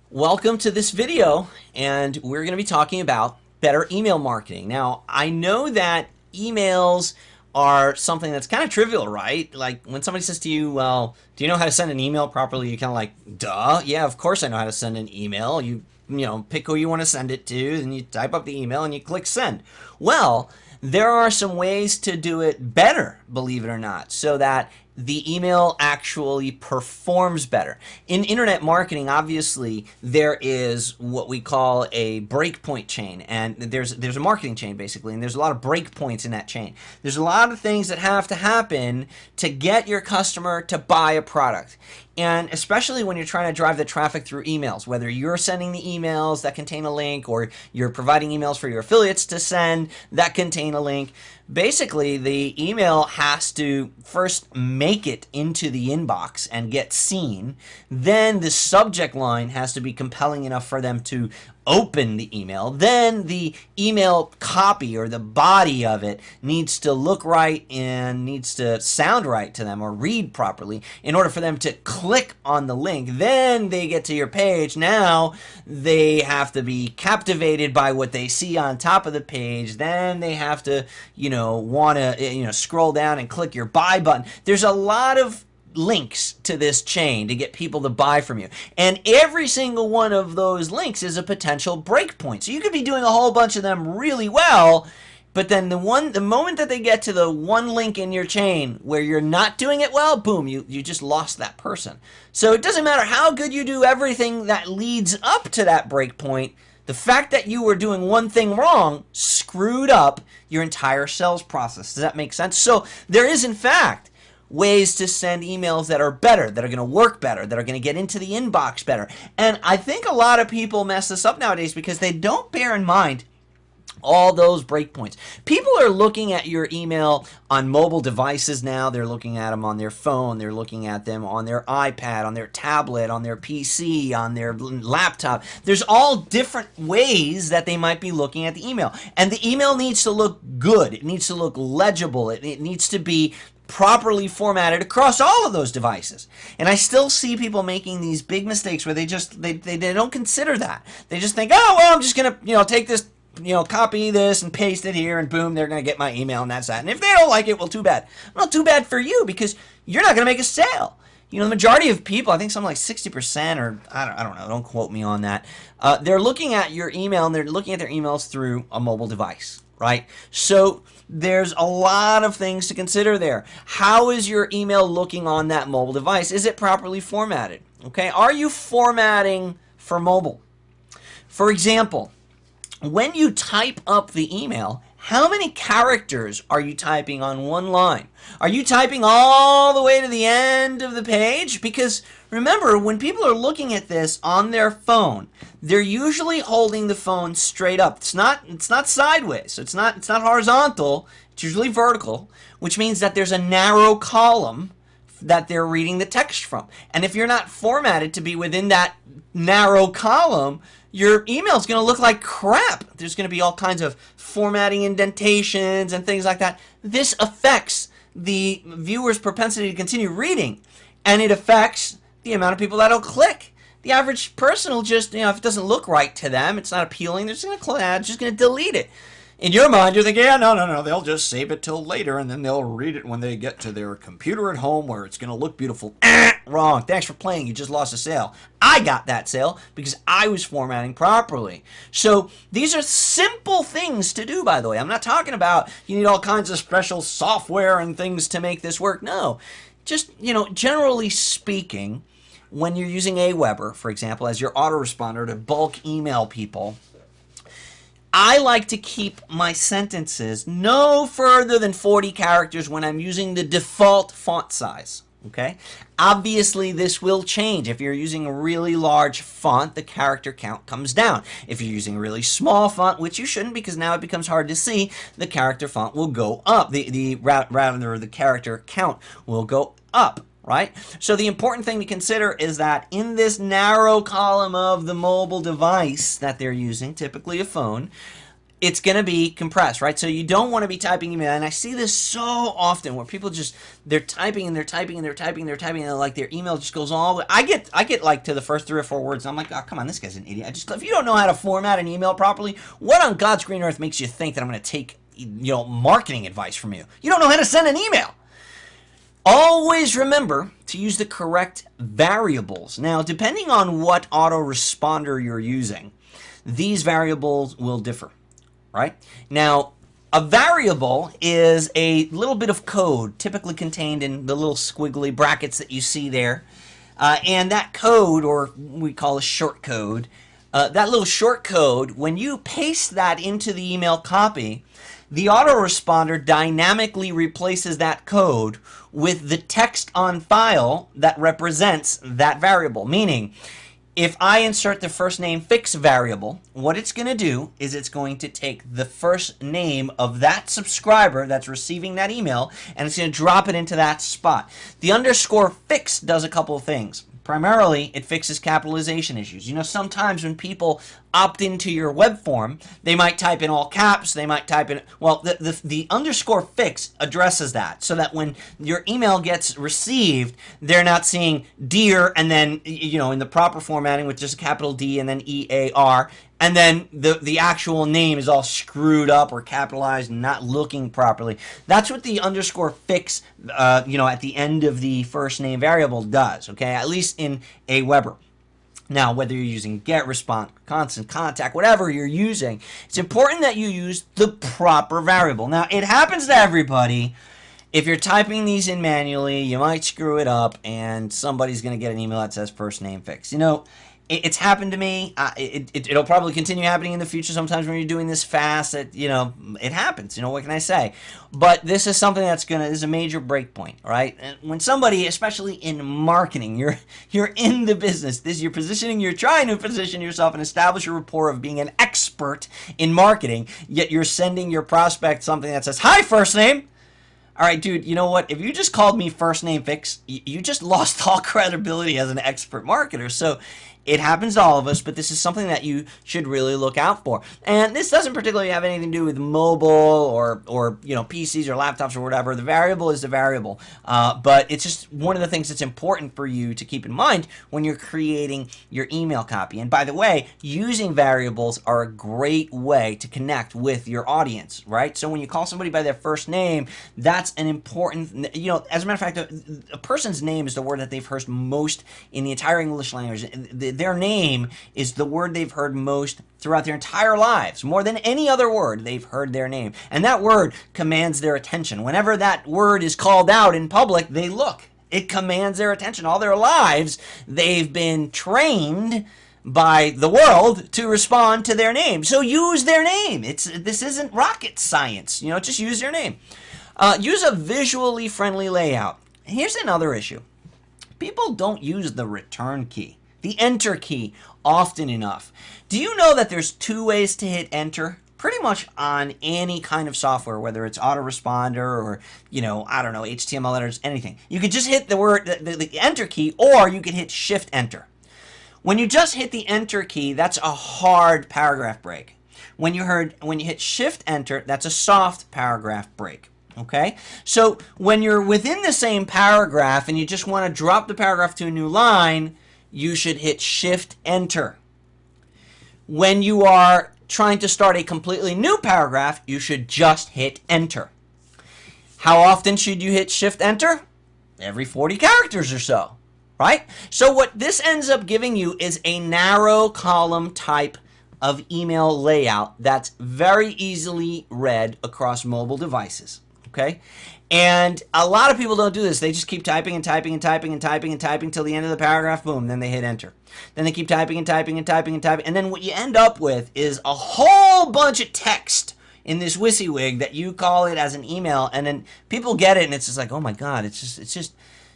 Welcome to this video, and we're going to be talking about better email marketing. Now, I know that emails are something that's kind of trivial, right? Like when somebody says to you, well, do you know how to send an email properly? You kind of like, duh, yeah, of course I know how to send an email. You pick who you want to send it to, and you type up the email and you click send. Well, there are some ways to do it better, believe it or not, so that the email actually performs better. In internet marketing, obviously, there is what we call a breakpoint chain, and there's a marketing chain basically, and there's a lot of breakpoints in that chain. There's a lot of things that have to happen to get your customer to buy a product. And especially when you're trying to drive the traffic through emails, whether you're sending the emails that contain a link or you're providing emails for your affiliates to send that contain a link, basically the email has to first make it into the inbox and get seen. Then the subject line has to be compelling enough for them to open the email. Then the email copy or the body of it needs to look right and needs to sound right to them or read properly in order for them to click on the link. Then they get to your page. Now they have to be captivated by what they see on top of the page. Then they have to, want to, scroll down and click your buy button. There's a lot of links to this chain to get people to buy from you. And every single one of those links is a potential breakpoint. So you could be doing a whole bunch of them really well, but then the moment that they get to the one link in your chain where you're not doing it well, boom, you just lost that person. So it doesn't matter how good you do everything that leads up to that breakpoint. The fact that you were doing one thing wrong screwed up your entire sales process. Does that make sense? So there is, in fact, ways to send emails that are better, that are going to work better, that are going to get into the inbox better. And I think a lot of people mess this up nowadays because they don't bear in mind all those breakpoints. People are looking at your email on mobile devices now. They're looking at them on their phone. They're looking at them on their iPad, on their tablet, on their PC, on their laptop. There's all different ways that they might be looking at the email. And the email needs to look good. It needs to look legible. It needs to be properly formatted across all of those devices. And I still see people making these big mistakes where they don't consider that. They just think, oh, well, I'm just going to, take this, copy this and paste it here, and boom, they're going to get my email, and that's that. And if they don't like it, well, too bad. Well, too bad for you, because you're not going to make a sale. The majority of people, I think something like 60%, or I don't know, don't quote me on that, they're looking at your email, and they're looking at their emails through a mobile device, right? So there's a lot of things to consider there. How is your email looking on that mobile device? Is it properly formatted? Okay, are you formatting for mobile? For example, when you type up the email, how many characters are you typing on one line? Are you typing all the way to the end of the page? Because remember, when people are looking at this on their phone, they're usually holding the phone straight up. It's not sideways. So it's not horizontal. It's usually vertical, which means that there's a narrow column that they're reading the text from. And if you're not formatted to be within that narrow column, your email is going to look like crap. There's going to be all kinds of formatting indentations and things like that. This affects the viewer's propensity to continue reading, and it affects the amount of people that'll click. The average person will just, if it doesn't look right to them, it's not appealing, they're just going to delete it. In your mind, you're thinking, yeah, no, they'll just save it till later, and then they'll read it when they get to their computer at home where it's going to look beautiful. Wrong. Thanks for playing. You just lost a sale. I got that sale because I was formatting properly. So these are simple things to do, by the way. I'm not talking about you need all kinds of special software and things to make this work. No. Just, generally speaking, when you're using Aweber, for example, as your autoresponder to bulk email people, I like to keep my sentences no further than 40 characters when I'm using the default font size. Okay? Obviously, this will change. If you're using a really large font, the character count comes down. If you're using a really small font, which you shouldn't because now it becomes hard to see, the character font will go up. The character count will go up. Right? So the important thing to consider is that in this narrow column of the mobile device that they're using, typically a phone, it's going to be compressed, right? So you don't want to be typing email. And I see this so often where people just, they're typing and they're typing and they're typing and they're typing and like their email just goes all the way. I get like to the first 3 or 4 words and I'm like, oh, come on, this guy's an idiot. If you don't know how to format an email properly, what on God's green earth makes you think that I'm going to take, marketing advice from you? You don't know how to send an email. Always remember to use the correct variables. Now, depending on what autoresponder you're using, these variables will differ. Right? Now, a variable is a little bit of code typically contained in the little squiggly brackets that you see there. And that code, or we call a short code, that little short code, when you paste that into the email copy, the autoresponder dynamically replaces that code with the text on file that represents that variable. Meaning, if I insert the first name fix variable, what it's going to do is it's going to take the first name of that subscriber that's receiving that email and it's going to drop it into that spot. The underscore fix does a couple of things. Primarily, it fixes capitalization issues. Sometimes when people opt into your web form, they might type in all caps, they might type in, well, the underscore fix addresses that so that when your email gets received, they're not seeing dear and then, in the proper formatting with just a capital D and then EAR, and then the actual name is all screwed up or capitalized and not looking properly. That's what the underscore fix, at the end of the first name variable does, okay? At least in Aweber. Now, whether you're using GetResponse, Constant Contact, whatever you're using, it's important that you use the proper variable. Now, it happens to everybody. If you're typing these in manually, you might screw it up, and somebody's going to get an email that says first name fix. It's happened to me. It'll probably continue happening in the future. Sometimes when you're doing this fast, it happens. What can I say? But this is something this is a major breakpoint, right? And when somebody, especially in marketing, you're in the business. You're trying to position yourself and establish a rapport of being an expert in marketing. Yet you're sending your prospect something that says, "Hi, first name." All right, dude, you know what? If you just called me first name fix, you just lost all credibility as an expert marketer. So it happens to all of us, but this is something that you should really look out for. And this doesn't particularly have anything to do with mobile or PCs or laptops or whatever. The variable is the variable. But it's just one of the things that's important for you to keep in mind when you're creating your email copy. And by the way, using variables are a great way to connect with your audience, right? So when you call somebody by their first name, that's an important, as a matter of fact, a person's name is the word that they've heard most in the entire English language. Their name is the word they've heard most throughout their entire lives. More than any other word, they've heard their name. And that word commands their attention. Whenever that word is called out in public, they look. It commands their attention. All their lives, they've been trained by the world to respond to their name. So use their name. This isn't rocket science. Just use their name. Use a visually friendly layout. Here's another issue. People don't use the return key, the enter key, often enough. Do you know that there's 2 ways to hit enter? Pretty much on any kind of software, whether it's autoresponder or, HTML editors, anything. You could just hit the enter key, or you could hit shift enter. When you just hit the enter key, that's a hard paragraph break. When you hit shift enter, that's a soft paragraph break. Okay, so when you're within the same paragraph and you just want to drop the paragraph to a new line, you should hit shift enter. When you are trying to start a completely new paragraph, you should just hit enter. How often should you hit shift enter? Every 40 characters or so, right? So what this ends up giving you is a narrow column type of email layout that's very easily read across mobile devices. Okay, and a lot of people don't do this. They just keep typing and typing and typing and typing and typing till the end of the paragraph. Boom, then they hit enter. Then they keep typing and typing and typing and typing, and then what you end up with is a whole bunch of text in this WYSIWYG that you call it as an email, and then people get it, and it's just like, oh my god, it's just,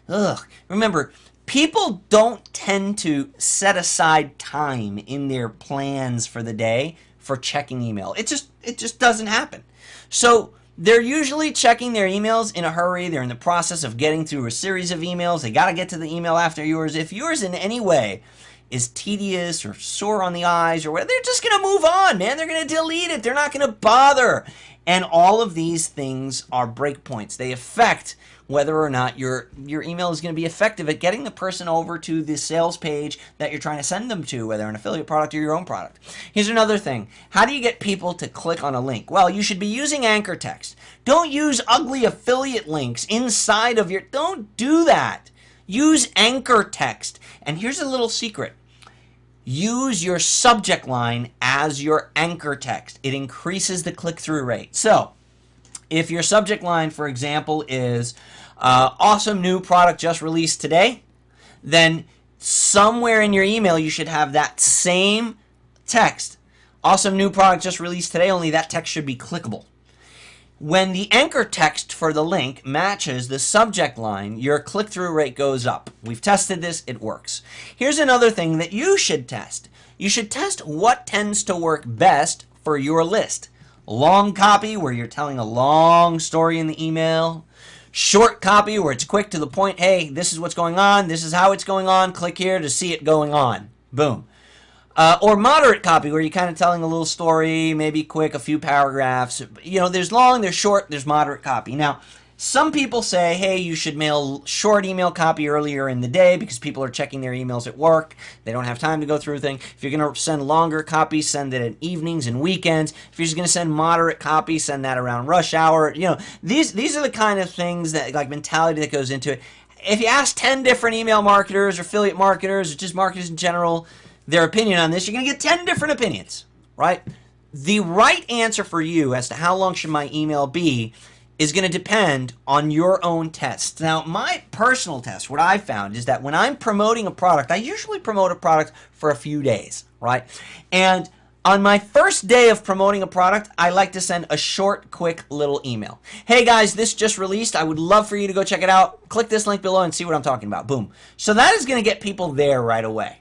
ugh. Remember, people don't tend to set aside time in their plans for the day for checking email. It just doesn't happen. So they're usually checking their emails in a hurry. They're in the process of getting through a series of emails. They got to get to the email after yours. If yours in any way is tedious or sore on the eyes or whatever, they're just going to move on, man. They're going to delete it. They're not going to bother. And all of these things are breakpoints. They affect whether or not your email is going to be effective at getting the person over to the sales page that you're trying to send them to, whether an affiliate product or your own product. Here's another thing. How do you get people to click on a link? Well, you should be using anchor text. Don't use ugly affiliate links inside of your... Don't do that. Use anchor text. And here's a little secret. Use your subject line as your anchor text. It increases the click-through rate. So, if your subject line, for example, is awesome new product just released today, then somewhere in your email you should have that same text. Awesome new product just released today, only that text should be clickable. When the anchor text for the link matches the subject line, your click-through rate goes up. We've tested this, it works. Here's another thing that you should test. You should test what tends to work best for your list. Long copy, where you're telling a long story in the email. Short copy, where it's quick to the point. Hey, this is what's going on. This is how it's going on. Click here to see it going on. Boom. Or moderate copy, where you're kind of telling a little story, maybe quick, a few paragraphs. You know, there's long, there's short, there's moderate copy. Now, some people say, hey, you should mail short email copy earlier in the day because people are checking their emails at work. They don't have time to go through things. If you're going to send longer copy, send it at evenings and weekends. If you're just going to send moderate copy, send that around rush hour. You know, these are the kind of things that, like, mentality that goes into it. If you ask 10 different email marketers or affiliate marketers or just marketers in general, their opinion on this, you're going to get 10 different opinions, right? The right answer for you as to how long should my email be is going to depend on your own test. Now, my personal test, what I found is that when I'm promoting a product, I usually promote a product for a few days, right? And on my first day of promoting a product, I like to send a short, quick little email. Hey guys, this just released. I would love for you to go check it out. Click this link below and see what I'm talking about. Boom. So that is going to get people there right away.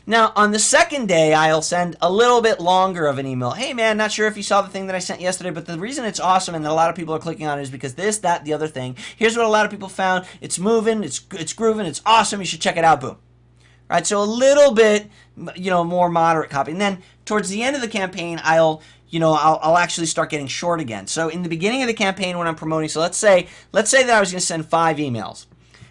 Now, on the second day, I'll send a little bit longer of an email. Hey, man, not sure if you saw the thing that I sent yesterday, but the reason it's awesome and that a lot of people are clicking on it is because this, that, the other thing. Here's what a lot of people found. It's moving, it's grooving, it's awesome. You should check it out. Boom. All right, so a little bit, more moderate copy. And then towards the end of the campaign, I'll actually start getting short again. So in the beginning of the campaign when I'm promoting, so let's say that I was going to send 5 emails.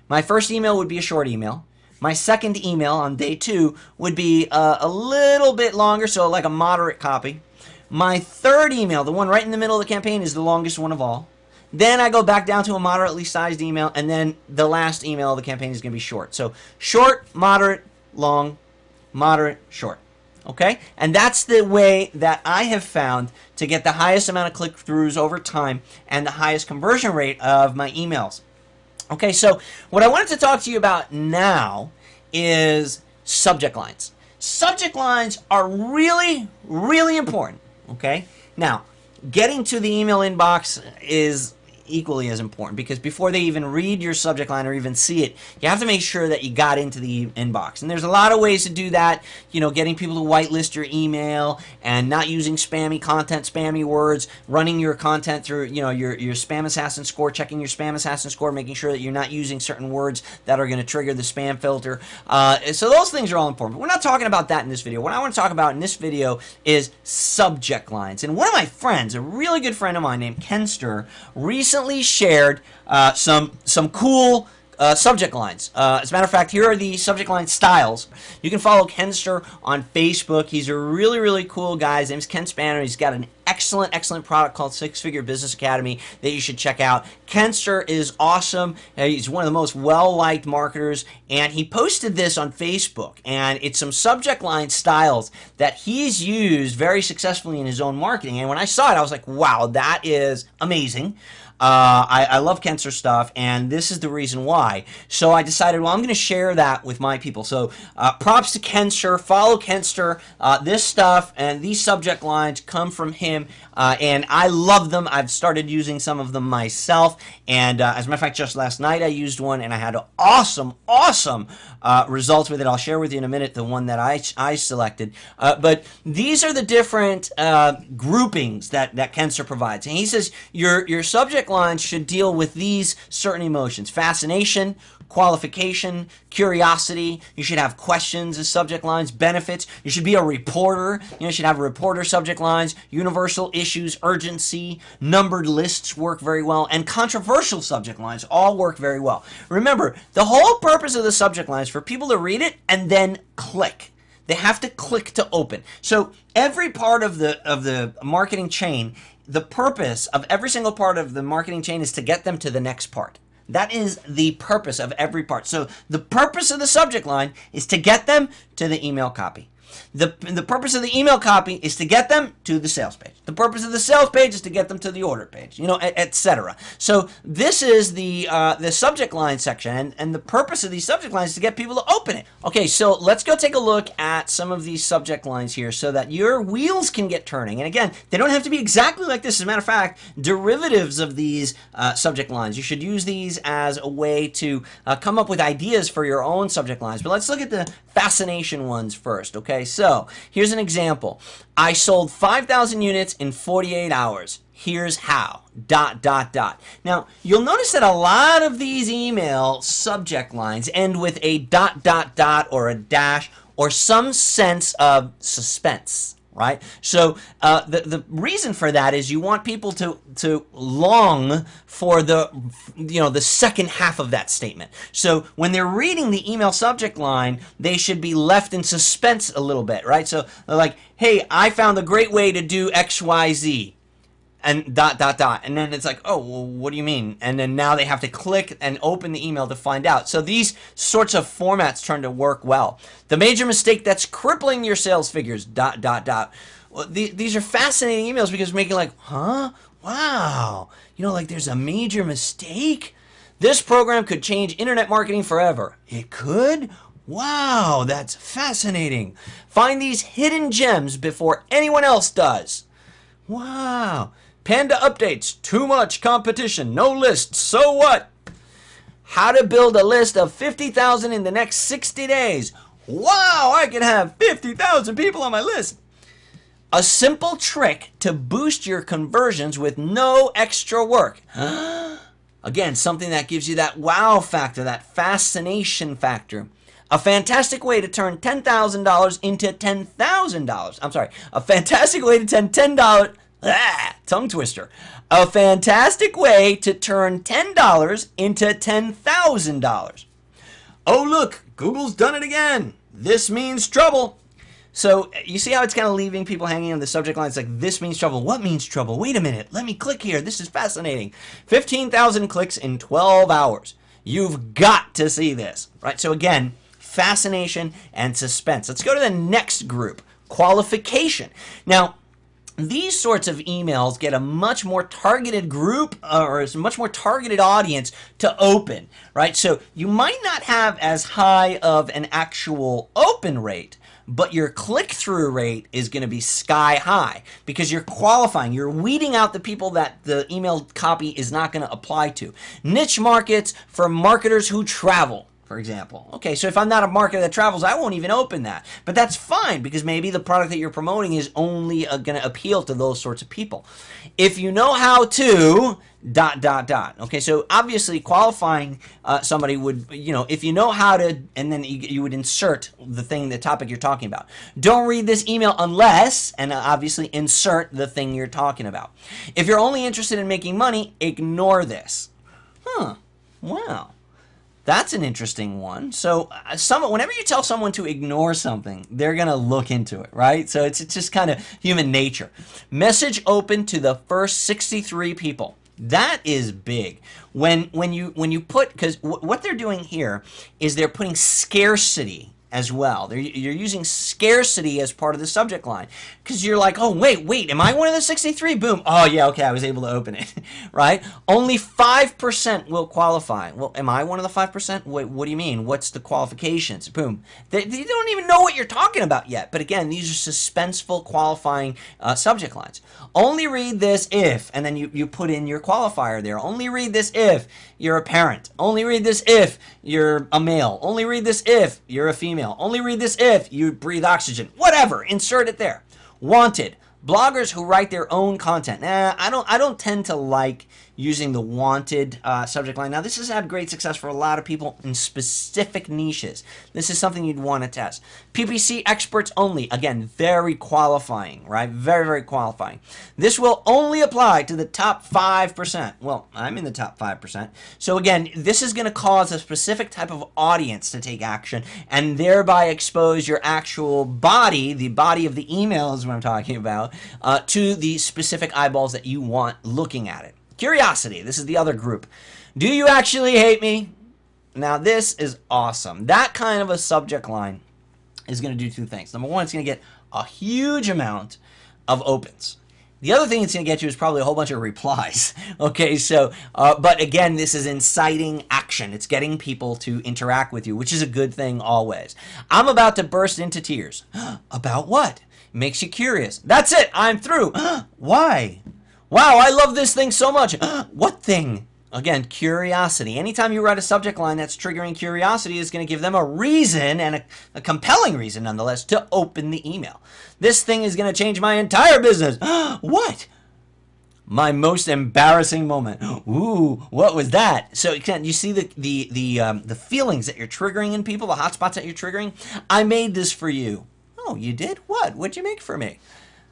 My first email would be a short email. My second email on day 2 would be a little bit longer, so like a moderate copy. My third email, the one right in the middle of the campaign, is the longest one of all. Then I go back down to a moderately sized email, and then the last email of the campaign is going to be short. So short, moderate, long, moderate, short. Okay? And that's the way that I have found to get the highest amount of click-throughs over time and the highest conversion rate of my emails. Okay, so what I wanted to talk to you about now is subject lines. Subject lines are really, really important, okay? Now, getting to the email inbox is equally as important because before they even read your subject line or even see it, you have to make sure that you got into the inbox. And there's a lot of ways to do that, getting people to whitelist your email and not using spammy content, spammy words, running your content through, your spam assassin score, checking your spam assassin score, making sure that you're not using certain words that are going to trigger the spam filter. So those things are all important. But we're not talking about that in this video. What I want to talk about in this video is subject lines. And one of my friends, a really good friend of mine named Kenster, recently shared some cool subject lines. As a matter of fact, here are the subject line styles. You can follow Kenster on Facebook. He's a really, really cool guy. His name's Ken Spanner. He's got an excellent product called Six Figure Business Academy that you should check out. Kenster is awesome. He's one of the most well-liked marketers, and he posted this on Facebook, and it's some subject line styles that he's used very successfully in his own marketing. And when I saw it, I was like, wow, that is amazing. I love Kenster stuff, and this is the reason why. So I decided, well, I'm going to share that with my people. So props to Kenster. Follow Kenster. This stuff and these subject lines come from him, and I love them. I've started using some of them myself, and as a matter of fact, just last night I used one, and I had awesome results with it. I'll share with you in a minute the one that I selected. But these are the different groupings that Kenster provides. And he says your subject lines should deal with these certain emotions: fascination, qualification, curiosity. You should have questions as subject lines, benefits. You should be a reporter. You should have reporter subject lines, universal issues, urgency, numbered lists work very well, and controversial subject lines all work very well. Remember, the whole purpose of the subject line is for people to read it and then click. They have to click to open. So every part of the marketing chain, the purpose of every single part of the marketing chain is to get them to the next part. That is the purpose of every part. So the purpose of the subject line is to get them to the email copy. The purpose of the email copy is to get them to the sales page. The purpose of the sales page is to get them to the order page, etc. So this is the subject line section, and the purpose of these subject lines is to get people to open it. Okay, so let's go take a look at some of these subject lines here so that your wheels can get turning. And again, they don't have to be exactly like this. As a matter of fact, derivatives of these subject lines. You should use these as a way to come up with ideas for your own subject lines. But let's look at the fascination ones first, okay? So here's an example. I sold 5,000 units in 48 hours. Here's how, ... Now, you'll notice that a lot of these email subject lines end with a ... or a dash or some sense of suspense, right? So the reason for that is you want people to long for the second half of that statement. So when they're reading the email subject line, they should be left in suspense a little bit, right? So they're like, hey, I found a great way to do XYZ. And ... And then it's like, oh, well, what do you mean? And then now they have to click and open the email to find out. So these sorts of formats turn to work well. The major mistake that's crippling your sales figures ... Well, these are fascinating emails because making like, huh? Wow. Like there's a major mistake? This program could change internet marketing forever. It could? Wow, that's fascinating. Find these hidden gems before anyone else does. Wow. Panda updates, too much competition, no list, so what? How to build a list of 50,000 in the next 60 days. Wow, I can have 50,000 people on my list. A simple trick to boost your conversions with no extra work. Again, something that gives you that wow factor, that fascination factor. A fantastic way to turn $10,000 into $10,000. I'm sorry. A fantastic way to turn $10. Tongue twister. A fantastic way to turn $10 into $10,000. Oh, look, Google's done it again. This means trouble. So you see how it's kind of leaving people hanging on the subject line? It's like, this means trouble. What means trouble? Wait a minute. Let me click here. This is fascinating. 15,000 clicks in 12 hours. You've got to see this, right? So again, fascination and suspense. Let's go to the next group, qualification. Now, these sorts of emails get a much more targeted group or a much more targeted audience to open, right? So you might not have as high of an actual open rate, but your click-through rate is going to be sky high because you're qualifying. You're weeding out the people that the email copy is not going to apply to. Niche markets for marketers who travel, for example. Okay, so if I'm not a marketer that travels, I won't even open that. But that's fine because maybe the product that you're promoting is only going to appeal to those sorts of people. If you know how to ... Okay, so obviously qualifying somebody would, if you know how to, and then you would insert the topic you're talking about. Don't read this email unless, and obviously insert the thing you're talking about. If you're only interested in making money, ignore this. Wow. That's an interesting one. So whenever you tell someone to ignore something, they're going to look into it, right? So it's just kind of human nature. Message open to the first 63 people. That is big. When you put, because what they're doing here is they're putting scarcity as well. You're using scarcity as part of the subject line because you're like, oh, wait, am I one of the 63? Boom. Oh, yeah, okay, I was able to open it, right? Only 5% will qualify. Well, am I one of the 5%? Wait, what do you mean? What's the qualifications? Boom. They don't even know what you're talking about yet. But again, these are suspenseful qualifying subject lines. Only read this if, and then you put in your qualifier there. Only read this if you're a parent. Only read this if you're a male. Only read this if you're a female. Only read this if you breathe oxygen. Whatever, insert it there. Wanted. Bloggers who write their own content. I don't tend to like using the wanted subject line. Now, this has had great success for a lot of people in specific niches. This is something you'd want to test. PPC experts only. Again, very qualifying, right? Very, very qualifying. This will only apply to the top 5%. Well, I'm in the top 5%. So again, this is going to cause a specific type of audience to take action and thereby expose your actual body, the body of the email is what I'm talking about, to the specific eyeballs that you want looking at it. Curiosity, this is the other group. Do you actually hate me? Now this is awesome. That kind of a subject line is going to do two things. Number one, it's going to get a huge amount of opens. The other thing it's going to get you is probably a whole bunch of replies. Okay, so, but again, this is inciting action. It's getting people to interact with you, which is a good thing always. I'm about to burst into tears. About what? Makes you curious. That's it. I'm through. Why? Wow, I love this thing so much. What thing? Again, curiosity. Anytime you write a subject line that's triggering curiosity is going to give them a reason, and a compelling reason nonetheless, to open the email. This thing is going to change my entire business. What? My most embarrassing moment. Ooh, what was that? So you see the feelings that you're triggering in people, the hot spots that you're triggering? I made this for you. Oh, you did? What? What'd you make for me?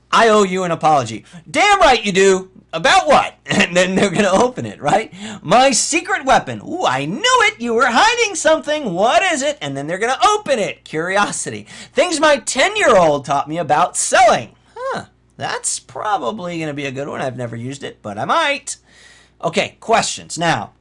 I owe you an apology. Damn right you do. About what? And then they're going to open it, right? My secret weapon. Ooh, I knew it. You were hiding something. What is it? And then they're going to open it. Curiosity. Things my 10-year-old taught me about selling. That's probably going to be a good one. I've never used it, but I might. Okay, questions. Now,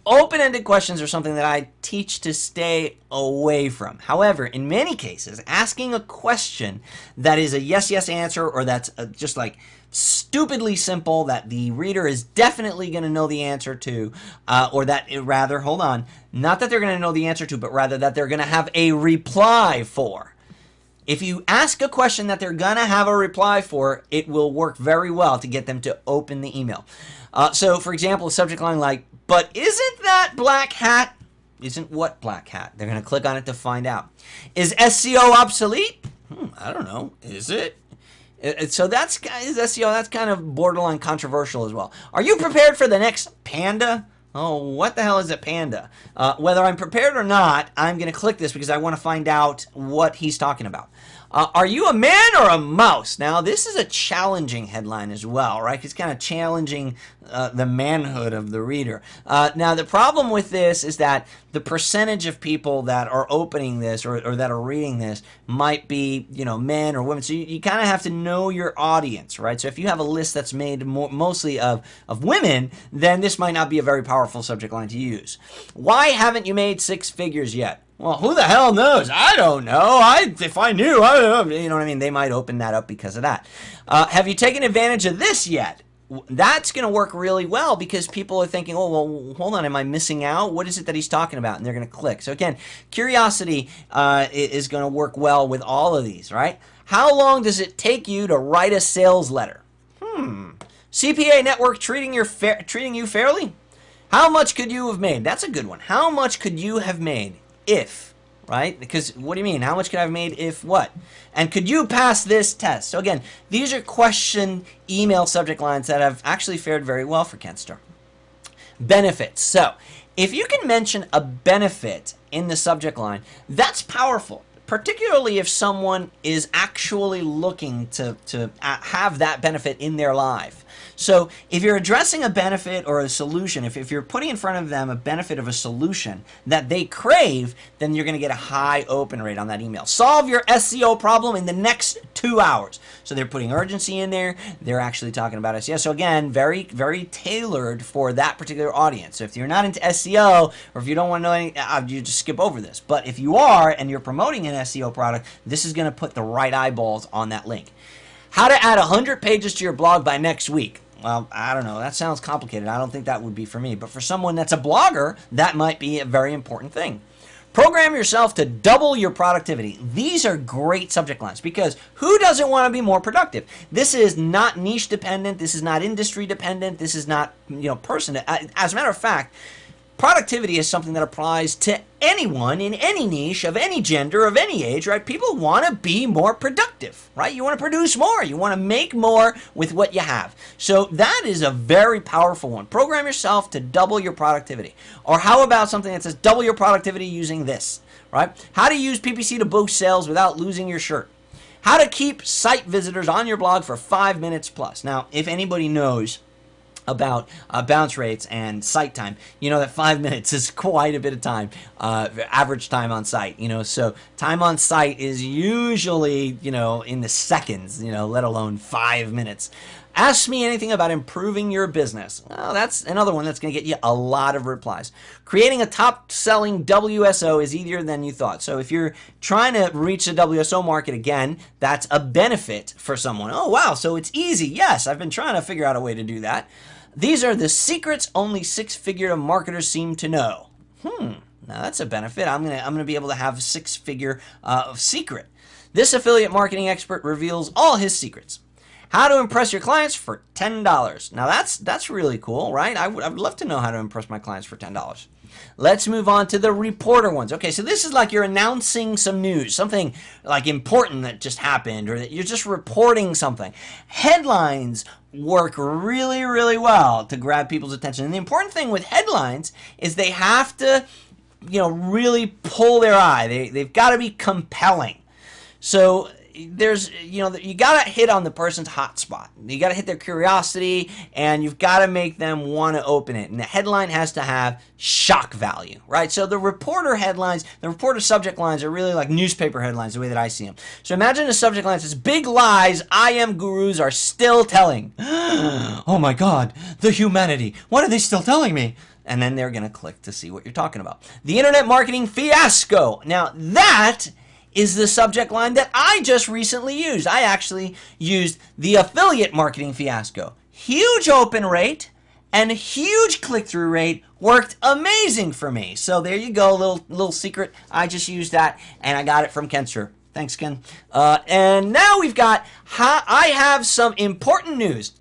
open-ended questions are something that I teach to stay away from. However, in many cases, asking a question that is a yes answer, or that's just like stupidly simple that the reader is definitely going to know the answer to, or that rather, hold on, not that they're going to know the answer to, but rather that they're going to have a reply for. If you ask a question that they're going to have a reply for, it will work very well to get them to open the email. So, for example, a subject line like, but isn't that black hat? Isn't what black hat? They're going to click on it to find out. Is SEO obsolete? I don't know. Is it? So is SEO, that's kind of borderline controversial as well. Are you prepared for the next panda? Oh, what the hell is a panda? Whether I'm prepared or not, I'm going to click this because I want to find out what he's talking about. Are you a man or a mouse? Now, this is a challenging headline as well, right? It's kind of challenging the manhood of the reader. Now, the problem with this is that the percentage of people that are opening this or that are reading this might be, men or women. So you kind of have to know your audience, right? So if you have a list that's made mostly of women, then this might not be a very powerful subject line to use. Why haven't you made six figures yet? Well, who the hell knows? I don't know. If I knew, I don't know. You know what I mean? They might open that up because of that. Have you taken advantage of this yet? That's going to work really well because people are thinking, oh, well, hold on, am I missing out? What is it that he's talking about? And they're going to click. So again, curiosity is going to work well with all of these, right? How long does it take you to write a sales letter? CPA network treating you fairly? How much could you have made? That's a good one. How much could you have made if, right? Because what do you mean? How much could I have made if what? And could you pass this test? So again, these are question email subject lines that have actually fared very well for Kenstar. Benefits. So if you can mention a benefit in the subject line, that's powerful. Particularly if someone is actually looking to have that benefit in their life. So if you're addressing a benefit or a solution, if you're putting in front of them a benefit of a solution that they crave, then you're going to get a high open rate on that email. Solve your SEO problem in the next 2 hours. So they're putting urgency in there. They're actually talking about SEO. So again, very, very tailored for that particular audience. So if you're not into SEO or if you don't want to know anything, you just skip over this. But if you are and you're promoting an SEO product, this is going to put the right eyeballs on that link. How to add 100 pages to your blog by next week. Well, I don't know. That sounds complicated. I don't think that would be for me. But for someone that's a blogger, that might be a very important thing. Program yourself to double your productivity. These are great subject lines because who doesn't want to be more productive? This is not niche dependent. This is not industry dependent. This is not, person. As a matter of fact, productivity is something that applies to anyone in any niche, of any gender, of any age, right? People want to be more productive, right? You want to produce more. You want to make more with what you have. So that is a very powerful one. Program yourself to double your productivity. Or how about something that says double your productivity using this, right? How to use PPC to boost sales without losing your shirt. How to keep site visitors on your blog for 5 minutes plus. Now, if anybody knows about bounce rates and site time, you know that 5 minutes is quite a bit of time, average time on site, so time on site is usually, in the seconds, let alone 5 minutes. Ask me anything about improving your business. Well, that's another one that's going to get you a lot of replies. Creating a top-selling WSO is easier than you thought. So if you're trying to reach the WSO market, again, that's a benefit for someone. Oh, wow, so it's easy. Yes, I've been trying to figure out a way to do that. These are the secrets only six-figure marketers seem to know. Now that's a benefit. I'm gonna be able to have a six-figure secret. This affiliate marketing expert reveals all his secrets. How to impress your clients for $10. Now that's really cool, right? I would love to know how to impress my clients for $10. Let's move on to the reporter ones. Okay, so this is like you're announcing some news, something like important that just happened, or that you're just reporting something. Headlines work really, really well to grab people's attention. And the important thing with headlines is they have to, really pull their eye. They've got to be compelling. So there's, you got to hit on the person's hot spot. You got to hit their curiosity, and you've got to make them want to open it. And the headline has to have shock value, right? So the reporter headlines, the reporter subject lines are really like newspaper headlines, the way that I see them. So imagine a subject line that says, "Big lies IM gurus are still telling." Oh my God, the humanity. What are they still telling me? And then they're going to click to see what you're talking about. The internet marketing fiasco. Now that is the subject line that I just recently used. I actually used the affiliate marketing fiasco. Huge open rate and huge click-through rate, worked amazing for me. So there you go, little secret. I just used that, and I got it from Kenster. Thanks, Ken. And now we've got, I have some important news, ...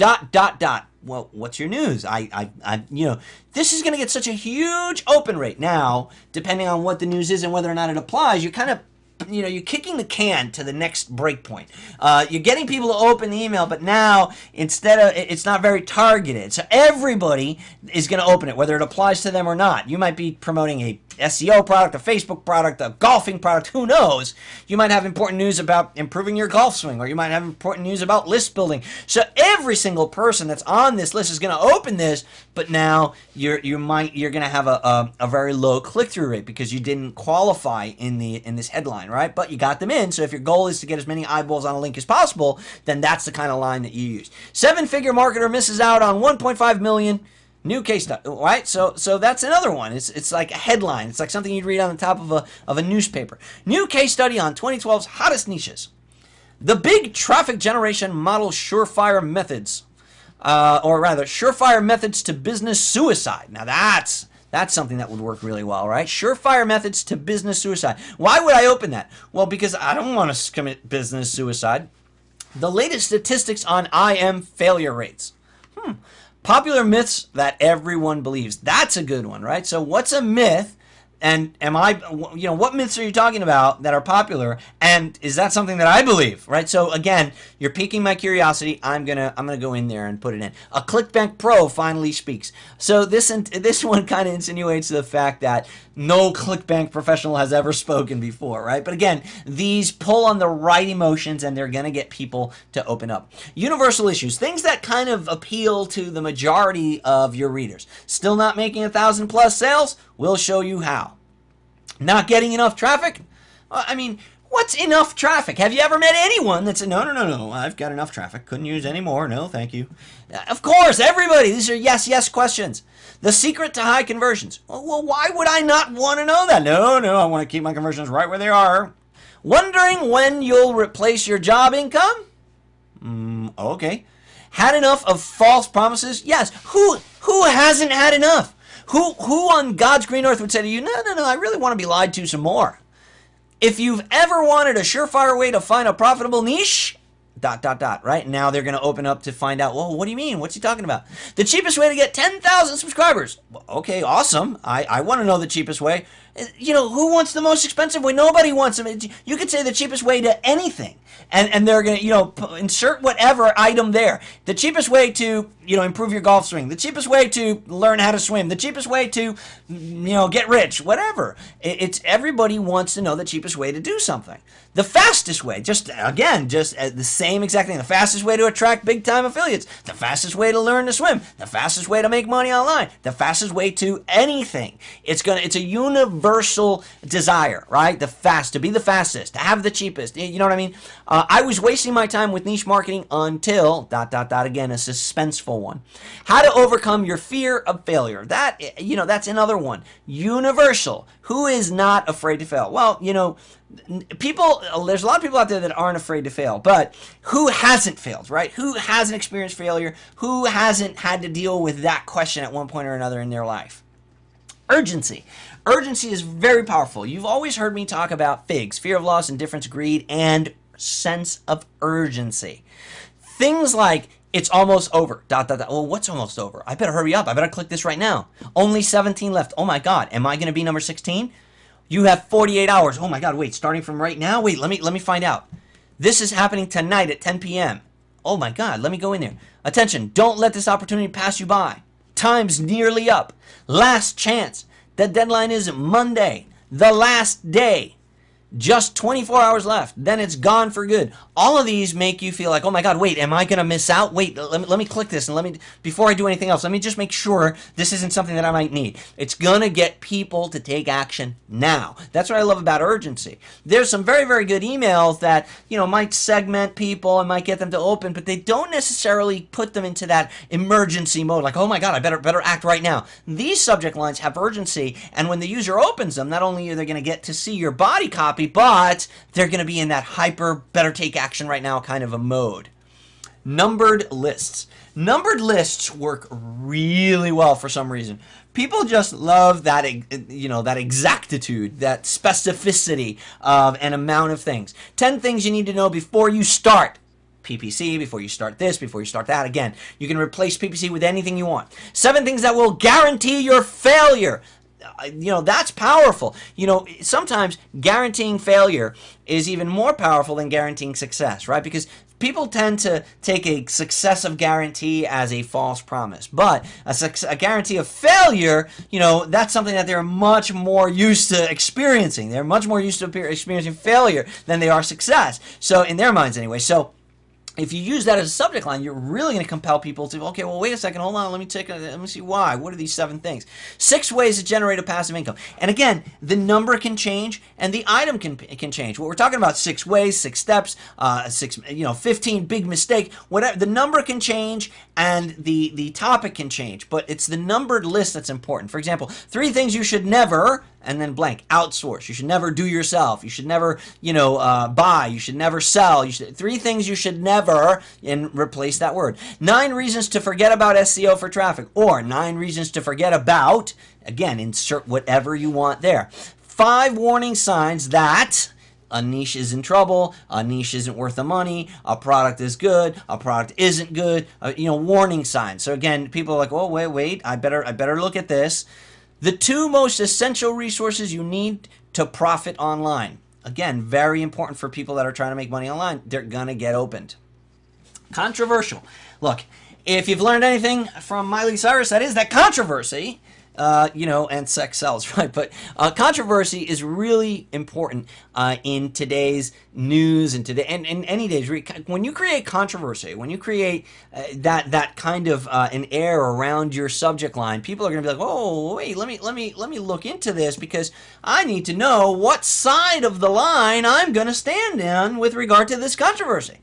Well, what's your news? This is going to get such a huge open rate. Now, depending on what the news is and whether or not it applies, you're kind of, you're kicking the can to the next breakpoint. You're getting people to open the email, but now it's not very targeted. So everybody is going to open it, whether it applies to them or not. You might be promoting a SEO product, a Facebook product, a golfing product, who knows? You might have important news about improving your golf swing, or you might have important news about list building. So every single person that's on this list is going to open this, but now you're going to have a very low click-through rate because you didn't qualify in this headline, right? But you got them in. So if your goal is to get as many eyeballs on a link as possible, then that's the kind of line that you use. 7-figure marketer misses out on 1.5 million. New case study, right? So that's another one. It's like a headline. It's like something you'd read on the top of a newspaper. New case study on 2012's hottest niches. The big traffic generation model surefire methods, or rather, surefire methods to business suicide. Now that's something that would work really well, right? Surefire methods to business suicide. Why would I open that? Well, because I don't want to commit business suicide. The latest statistics on IM failure rates. Popular myths that everyone believes. That's a good one, right? So what's a myth? And what myths are you talking about that are popular? And is that something that I believe, right? So again, you're piquing my curiosity. I'm gonna go in there and put it in. A ClickBank Pro finally speaks. So this one kind of insinuates the fact that no ClickBank professional has ever spoken before, right? But again, these pull on the right emotions, and they're gonna get people to open up. Universal issues, things that kind of appeal to the majority of your readers. Still not making 1,000 plus sales? We'll show you how. Not getting enough traffic? I mean, what's enough traffic? Have you ever met anyone that said, no, I've got enough traffic, couldn't use any more, no, thank you. Of course, everybody, these are yes questions. The secret to high conversions. Well, why would I not want to know that? No, I want to keep my conversions right where they are. Wondering when you'll replace your job income? Okay. Had enough of false promises? Yes. Who hasn't had enough? Who on God's green earth would say to you, no, I really want to be lied to some more. If you've ever wanted a surefire way to find a profitable niche, dot, dot, dot, right? Now they're going to open up to find out, well, what do you mean? What's he talking about? The cheapest way to get 10,000 subscribers. Well, okay, awesome. I want to know the cheapest way. You know, who wants the most expensive way? Nobody wants them. You could say the cheapest way to anything. And they're going to, you know, insert whatever item there. The cheapest way to, you know, improve your golf swing. The cheapest way to learn how to swim. The cheapest way to, you know, get rich. Whatever. It's everybody wants to know the cheapest way to do something. The fastest way, just the same exact thing. The fastest way to attract big time affiliates. The fastest way to learn to swim. The fastest way to make money online. The fastest way to anything. It's a universal desire, right? To be the fastest, to have the cheapest. You know what I mean? I was wasting my time with niche marketing until dot dot dot, again, a suspenseful one. How to overcome your fear of failure. That, you know, that's another one. Universal. Who is not afraid to fail? Well, you know, there's a lot of people out there that aren't afraid to fail, but who hasn't failed, right? Who hasn't experienced failure? Who hasn't had to deal with that question at one point or another in their life? Urgency. Urgency is very powerful. You've always heard me talk about FIGS, fear of loss, indifference, greed, and sense of urgency. Things like, it's almost over, dot, dot, dot. Well, what's almost over? I better hurry up. I better click this right now. Only 17 left. Oh my God, am I going to be number 16? You have 48 hours. Oh my God, wait, starting from right now? Wait, let me find out. This is happening tonight at 10 p.m. Oh my God, let me go in there. Attention, don't let this opportunity pass you by. Time's nearly up. Last chance. The deadline is Monday, the last day. Just 24 hours left. Then it's gone for good. All of these make you feel like, oh my God, wait, am I going to miss out? Wait, let me click this, and before I do anything else, let me just make sure this isn't something that I might need. It's going to get people to take action now. That's what I love about urgency. There's some very, very good emails that, you know, might segment people and might get them to open, but they don't necessarily put them into that emergency mode, like, oh my God, I better act right now. These subject lines have urgency, and when the user opens them, not only are they going to get to see your body copy, but they're going to be in that hyper, better take action right now kind of a mode. Numbered lists. Numbered lists work really well for some reason. People just love that, you know, that exactitude, that specificity of an amount of things. 10 things you need to know before you start PPC, before you start this, before you start that. Again, you can replace PPC with anything you want. 7 things that will guarantee your failure. You know, that's powerful. You know, sometimes guaranteeing failure is even more powerful than guaranteeing success, right? Because people tend to take a success of guarantee as a false promise. But a guarantee of failure, you know, that's something that they're much more used to experiencing. They're much more used to experiencing failure than they are success. So, in their minds anyway. So, if you use that as a subject line, you're really going to compel people to, okay, well, wait a second, hold on, let me see why. What are these 7 things? 6 ways to generate a passive income. And again, the number can change and the item can change. What we're talking about, 6 ways, 6 steps, 15 big mistake, whatever. The number can change and the topic can change, but it's the numbered list that's important. For example, 3 things you should never, and then blank, outsource. You should never do yourself. You should never, buy. You should never sell. 3 things you should never, and replace that word. 9 reasons to forget about SEO for traffic, or 9 reasons to forget about, again, insert whatever you want there. 5 warning signs that a niche is in trouble, a niche isn't worth the money, a product is good, a product isn't good, warning signs. So again, people are like, oh, wait, I better look at this. The 2 most essential resources you need to profit online. Again, very important for people that are trying to make money online. They're going to get opened. Controversial. Look, if you've learned anything from Miley Cyrus, that is that controversy, and sex sells, right? But controversy is really important in today's news and today and in any days. When you create controversy, when you create that kind of an air around your subject line, people are going to be like, "Oh, wait, let me look into this because I need to know what side of the line I'm going to stand on with regard to this controversy."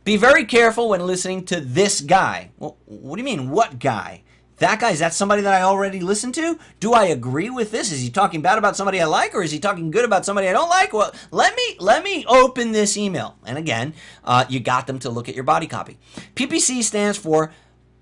Be very careful when listening to this guy. Well, what do you mean, what guy? That guy, is that somebody that I already listened to? Do I agree with this? Is he talking bad about somebody I like, or is he talking good about somebody I don't like? Well, let me open this email. And again, you got them to look at your body copy. PPC stands for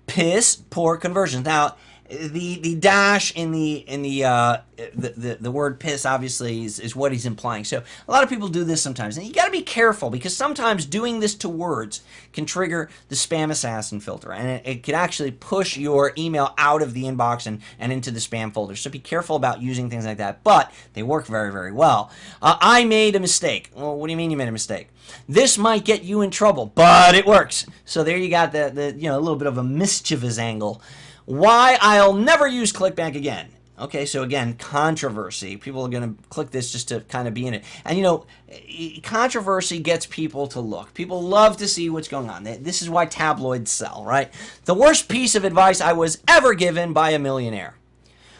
piss poor conversions. Now, the dash in the word piss obviously is what he's implying. So a lot of people do this sometimes, and you got to be careful because sometimes doing this to words can trigger the spam assassin filter, and it can actually push your email out of the inbox and into the spam folder. So be careful about using things like that, but they work very, very well. I made a mistake. Well, what do you mean you made a mistake? This might get you in trouble, but it works. So there you got the a little bit of a mischievous angle. Why I'll never use ClickBank again. Okay, so again, controversy. People are going to click this just to kind of be in it. And controversy gets people to look. People love to see what's going on. This is why tabloids sell, right? The worst piece of advice I was ever given by a millionaire.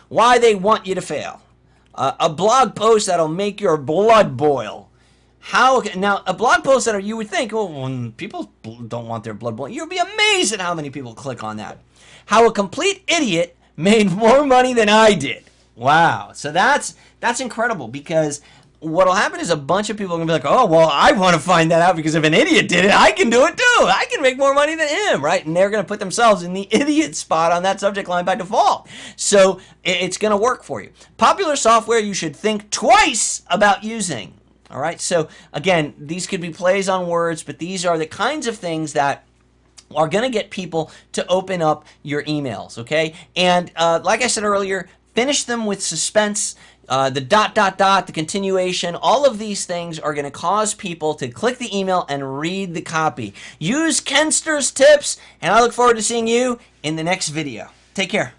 Why they want you to fail. A blog post that'll make your blood boil. Now, a blog post that you would think, when people don't want their blood boiling, you'll be amazed at how many people click on that. How a complete idiot made more money than I did. Wow. So that's incredible, because what'll happen is a bunch of people are going to be like, oh, well, I want to find that out because if an idiot did it, I can do it too. I can make more money than him, right? And they're going to put themselves in the idiot spot on that subject line by default. So it's going to work for you. Popular software you should think twice about using. All right. So again, these could be plays on words, but these are the kinds of things that are going to get people to open up your emails, okay? And like I said earlier, finish them with suspense, the ... the continuation. All of these things are going to cause people to click the email and read the copy. Use Kenster's tips, and I look forward to seeing you in the next video. Take care.